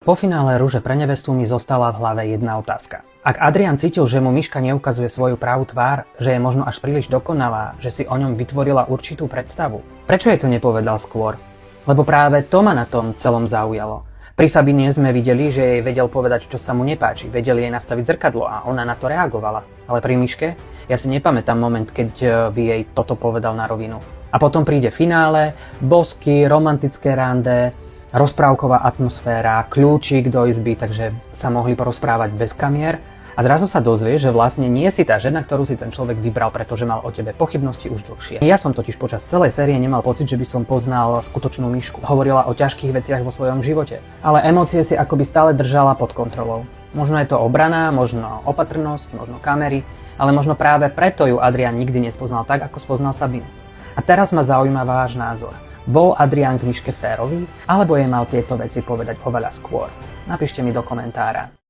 Po finále Rúže pre nevestu mi zostala v hlave jedna otázka. Ak Adrian cítil, že mu Miška neukazuje svoju pravú tvár, že je možno až príliš dokonalá, že si o ňom vytvorila určitú predstavu, prečo jej to nepovedal skôr? Lebo práve to ma na tom celom zaujalo. Pri Sabine sme videli, že jej vedel povedať, čo sa mu nepáči, vedel jej nastaviť zrkadlo a ona na to reagovala. Ale pri Miške, ja si nepamätám moment, keď by jej toto povedal na rovinu. A potom príde finále, bosky, romantické rande, rozprávková atmosféra, kľúčik do izby, takže sa mohli porozprávať bez kamier. A zrazu sa dozvie, že vlastne nie si tá žena, ktorú si ten človek vybral, pretože mal o tebe pochybnosti už dlhšie. Ja som totiž počas celej série nemal pocit, že by som poznal skutočnú Mišku. Hovorila o ťažkých veciach vo svojom živote, ale emócie si akoby stále držala pod kontrolou. Možno je to obrana, možno opatrnosť, možno kamery, ale možno práve preto ju Adrian nikdy nespoznal tak, ako spoznal Sabinu. A teraz ma zaujíma váš názor. Bol Adrian k Miške férový, alebo jej mal tieto veci povedať oveľa skôr? Napíšte mi do komentára.